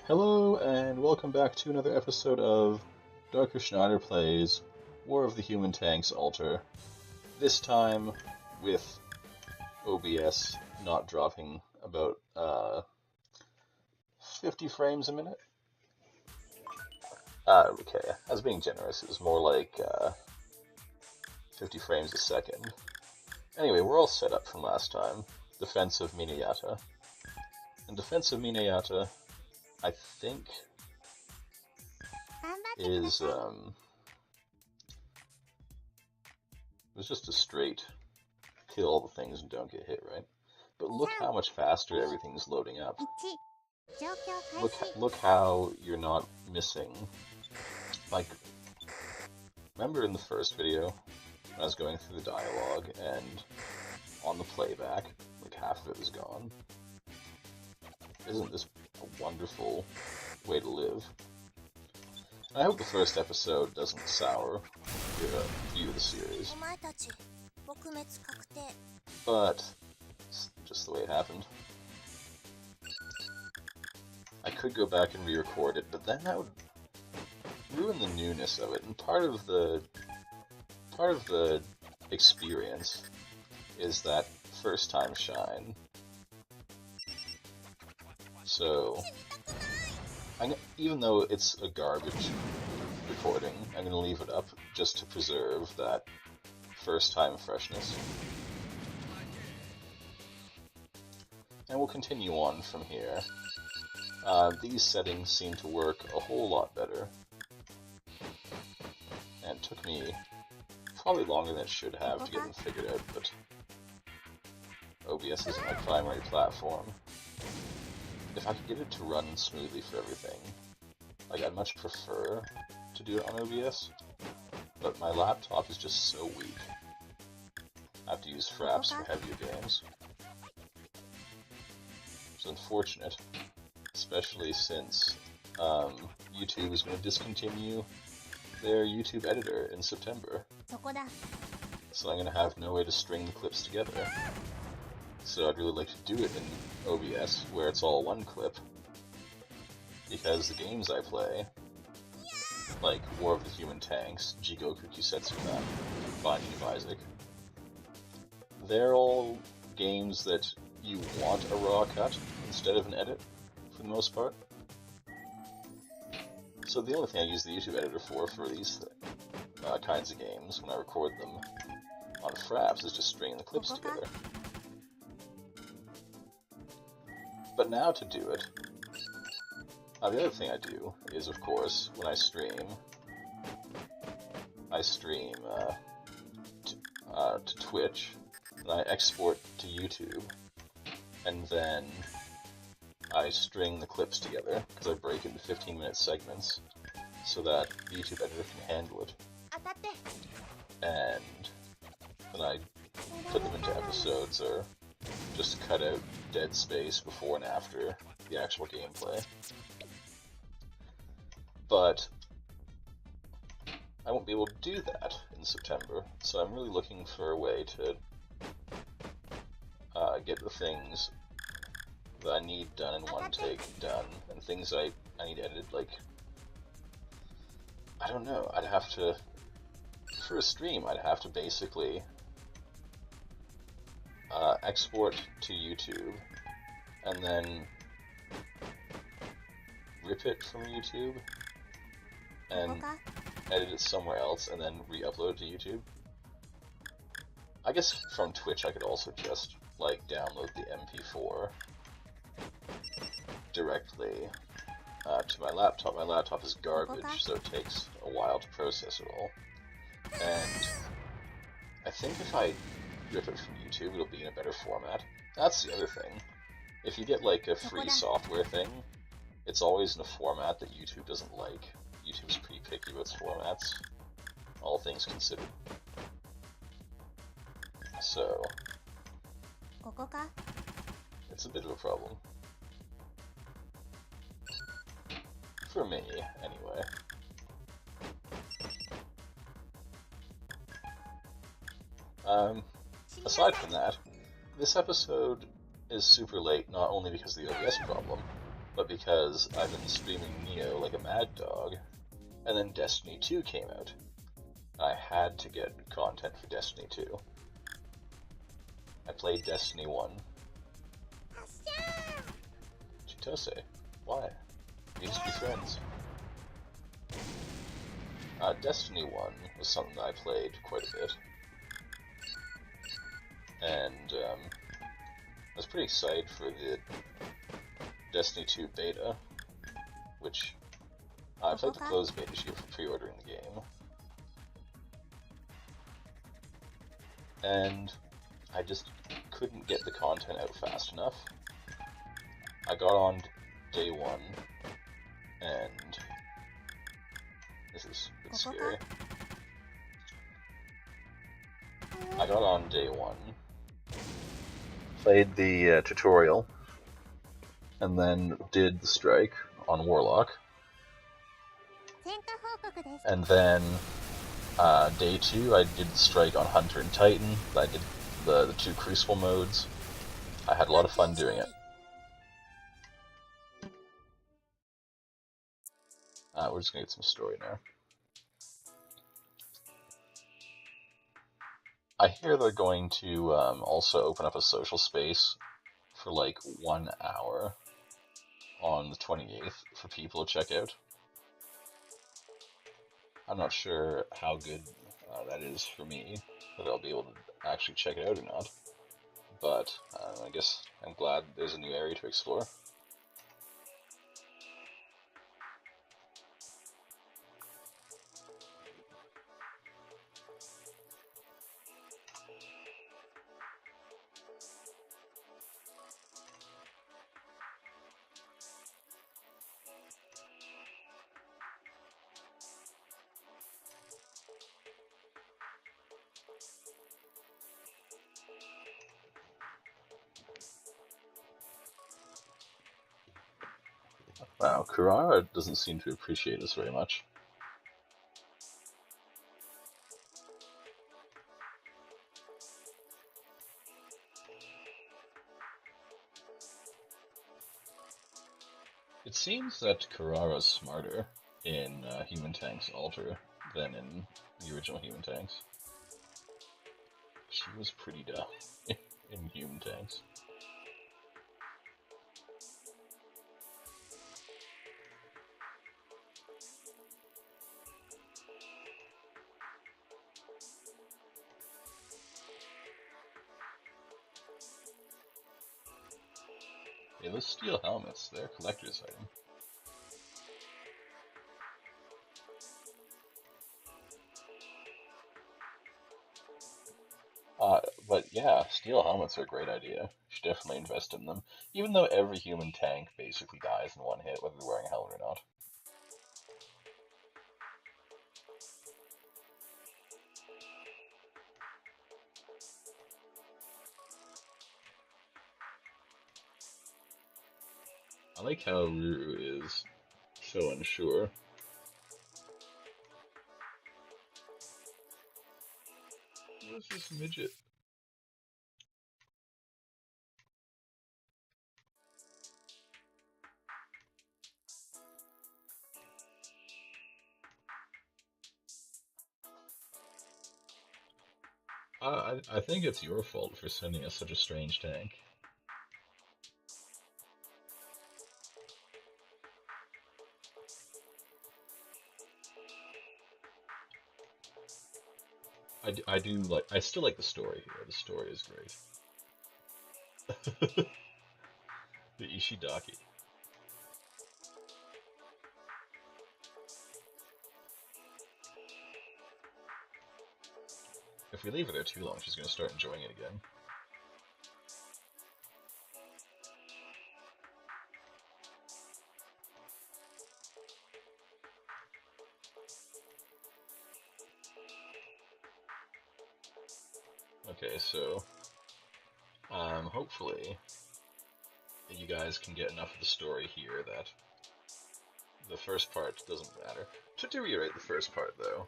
Hello, and welcome back to another episode of Dr. Schneider Plays War of the Human Tanks ALTeR. This time with OBS not dropping about 50 frames a minute. Okay, I was being generous. It was more like 50 frames a second. Anyway, we're all set up from last time. Defense of Minayata. And Defense of Minayata, I think, is, it was just a straight kill all the things and don't get hit, right? But look how much faster everything's loading up. Look how you're not missing. Like, remember in the first video, when I was going through the dialogue, and on the playback, like half of it was gone? Isn't this a wonderful way to live? I hope the first episode doesn't sour your view of the series. But it's just the way it happened. I could go back and re-record it, but then that would ruin the newness of it. And part of the experience is that first time shine. So, even though it's a garbage recording, I'm going to leave it up just to preserve that first time freshness. And we'll continue on from here. These settings seem to work a whole lot better. And it took me probably longer than it should have to get them figured out, but OBS isn't my primary platform. If I could get it to run smoothly for everything, like, I'd much prefer to do it on OBS, but my laptop is just so weak. I have to use fraps for heavier games. It's unfortunate, especially since YouTube is going to discontinue their YouTube editor in September. So I'm going to have no way to string the clips together. So I'd really like to do it in OBS, where it's all one clip, because the games I play, like War of the Human Tanks, Jigoku Kusetsukan, Binding of Isaac, they're all games that you want a raw cut instead of an edit, for the most part. So the only thing I use the YouTube editor for these kinds of games, when I record them on fraps, is just stringing the clips together. But now to do it, the other thing I do is, of course, when I stream to Twitch, and I export to YouTube, and then I string the clips together, because I break into 15-minute segments, so that the YouTube editor can handle it. And then I put them into episodes, or just to cut out dead space before and after the actual gameplay. But I won't be able to do that in September, so I'm really looking for a way to get the things that I need done in one take done, and things I need edited, like, I don't know, I'd have to, for a stream, I'd have to basically export to YouTube, and then rip it from YouTube, and edit it somewhere else, and then re-upload it to YouTube. I guess from Twitch I could also just, like, download the MP4 directly to my laptop. My laptop is garbage, so it takes a while to process it all. And I think if I rip it from YouTube, it'll be in a better format. That's the other thing. If you get, like, a free software thing, it's always in a format that YouTube doesn't like. YouTube's pretty picky about its formats, all things considered. So, it's a bit of a problem. For me, anyway. Aside from that, this episode is super late, not only because of the OBS problem, but because I've been streaming Neo like a mad dog, and then Destiny 2 came out. I had to get content for Destiny 2. I played Destiny 1. Chitose, why? We just be friends. Destiny 1 was something that I played quite a bit. And I was pretty excited for the Destiny 2 beta, which I played the closed beta sheet for pre-ordering the game. And I just couldn't get the content out fast enough. I got on day 1, and this is a bit scary. I got on day 1, played the tutorial, and then did the strike on Warlock. And then day 2, I did the strike on Hunter and Titan. I did the 2 Crucible modes. I had a lot of fun doing it. We're just gonna get some story now. I hear they're going to also open up a social space for like 1 hour on the 28th for people to check out. I'm not sure how good that is for me, whether I'll be able to actually check it out or not, but I guess I'm glad there's a new area to explore. Wow, Kurara doesn't seem to appreciate this very much. It seems that Kurara's smarter in Human Tanks ALTeR than in the original Human Tanks. She was pretty dumb in Human Tanks. Yeah, those steel helmets, they're a collector's item. But yeah, steel helmets are a great idea. You should definitely invest in them. Even though every human tank basically dies in one hit, whether they're wearing a helmet or not. I like how Ruru is so unsure. What's this midget? I think it's your fault for sending us such a strange tank. I still like the story here. The story is great. The Ishidaki. If we leave her there too long, she's going to start enjoying it again. Okay, so hopefully you guys can get enough of the story here that the first part doesn't matter. To reiterate the first part, though,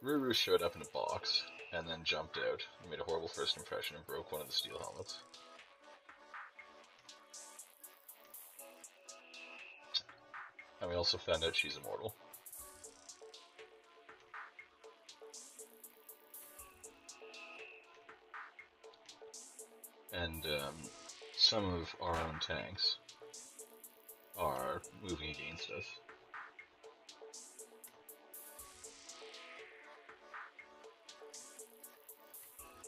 Ruru showed up in a box and then jumped out, made a horrible first impression, and broke one of the steel helmets. And we also found out she's immortal. And some of our own tanks are moving against us.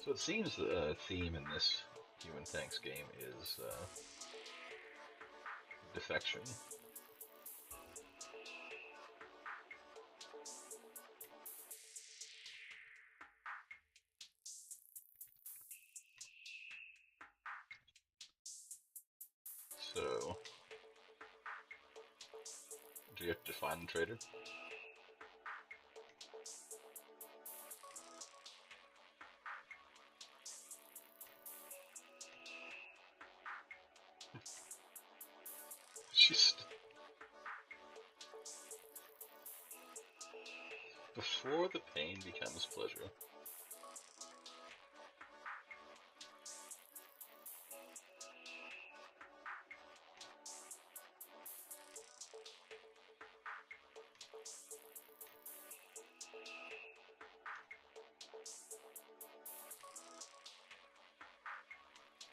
So it seems the theme in this Human Tanks game is defection. So, do you have to define the traitor? Before the pain becomes pleasure.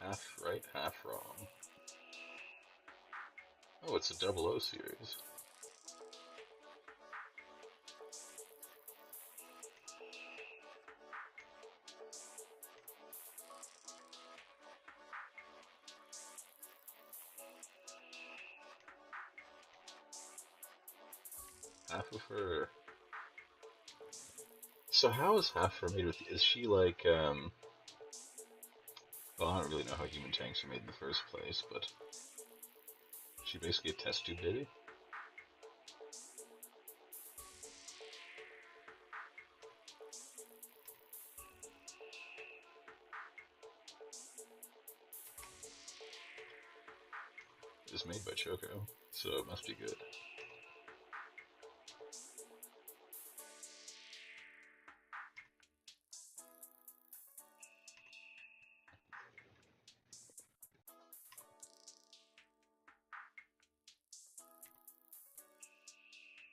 Half right, half wrong. Oh, it's a 00 series. Half of her. So how is half her made with? Is she like well, I don't really know how human tanks are made in the first place, but is she basically a test tube baby? It's made by Choco, so it must be good.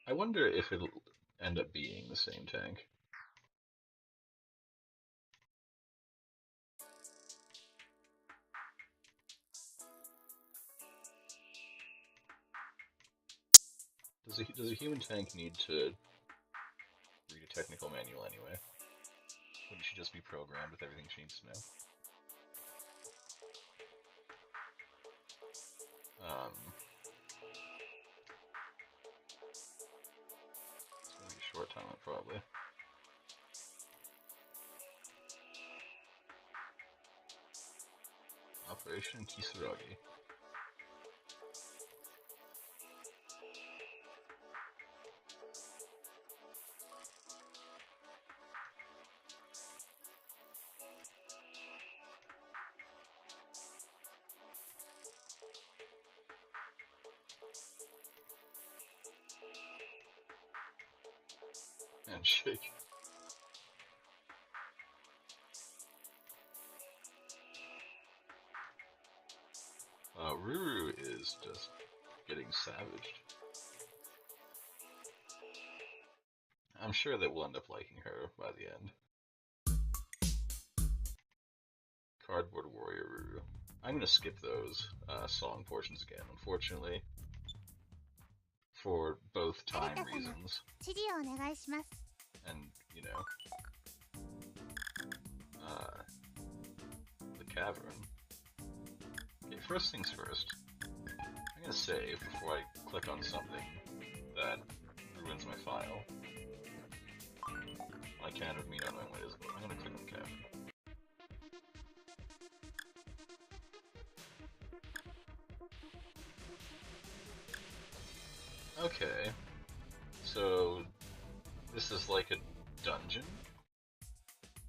I wonder if it'll end up being the same tank. Does a human tank need to read a technical manual anyway? Wouldn't she just be programmed with everything she needs to know? It's gonna be a short time, probably. Operation Kisaragi. Handshake. Ruru is just getting savaged. I'm sure that we'll end up liking her by the end. Cardboard Warrior Ruru. I'm gonna skip those song portions again, unfortunately. For both time reasons. And, you know, the cavern. Okay, first things first. I'm gonna save before I click on something that ruins my file. I can't of me not knowing what it is, but I'm gonna click on the cavern. Okay, so this is like a dungeon?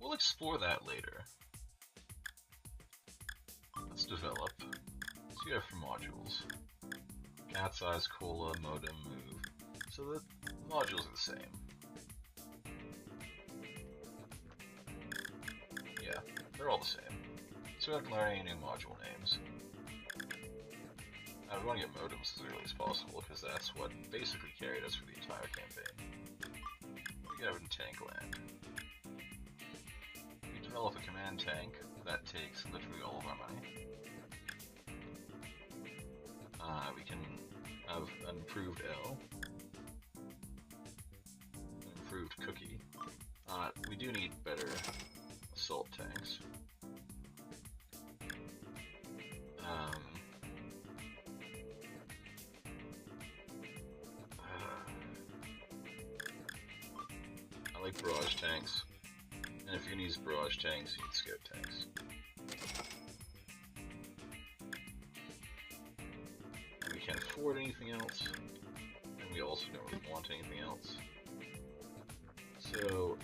We'll explore that later. Let's develop. So you have for modules. Cat's eyes, cola, modem, move. So the modules are the same. Yeah, they're all the same. So we have to learn any new module names. We want to get modems as early as possible, because that's what basically carried us for the entire campaign. We get out in tank land. We develop a command tank. That takes literally all of our money. We can have an improved L. An improved cookie. We do need better assault tanks. I like barrage tanks, and if you're gonna use barrage tanks, you need scout tanks. And we can't afford anything else, and we also don't really want anything else. So,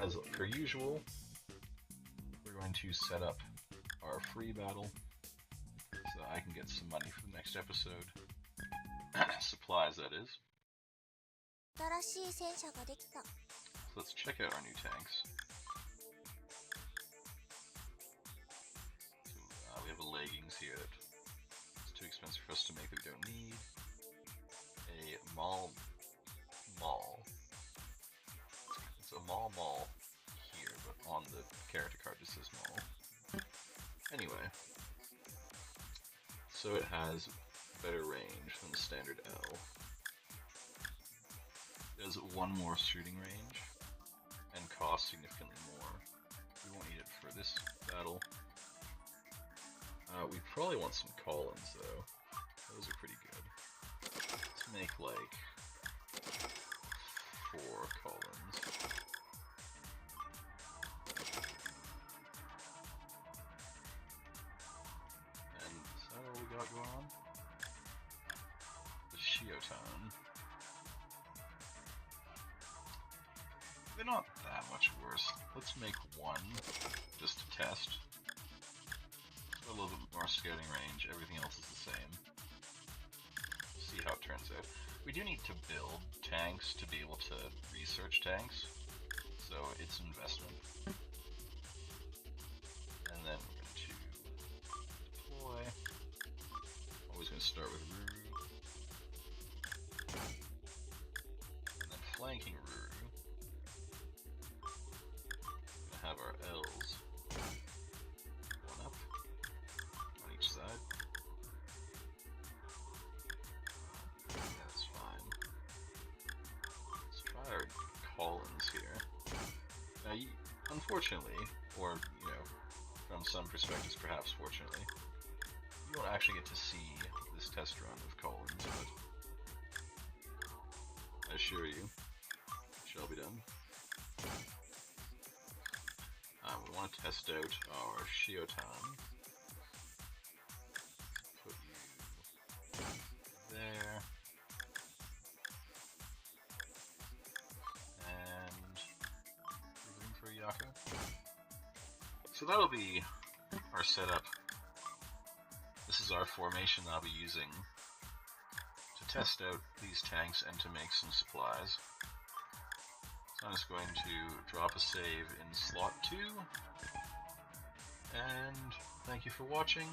as per usual, we're going to set up our free battle, so I can get some money for the next episode. Supplies, that is. So let's check out our new tanks. So, we have a leggings here that it's too expensive for us to make that we don't need. A mall. It's a mall here, but on the character card it says mall. Anyway, so it has better range than the standard L. It has one more shooting range and costs significantly more. We won't need it for this battle. We probably want some Collins though. Those are pretty good. Let's make like 4 Collins. And is that all we got going on? The Shiotone. They're not that much worse. Let's make 1 just to test. A little bit more scouting range, everything else is the same. See how it turns out. We do need to build tanks to be able to research tanks, so it's an investment. And then we're going to deploy. Always going to start with Ruru. And then flanking Ruru. Have our L's, 1 up on each side. That's fine. Let's try our Collins here. Now, unfortunately, or from some perspectives, perhaps fortunately, you won't actually get to see this test run of Collins, but I assure you, it shall be done. We want to test out our Shiotone. Put you there. And room for Yaka. So that'll be our setup. This is our formation that I'll be using to test out these tanks and to make some supplies. I'm just going to drop a save in slot 2, and thank you for watching.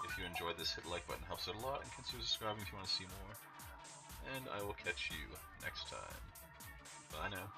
If you enjoyed this, hit the like button, helps out a lot, and consider subscribing if you want to see more. And I will catch you next time. Bye now.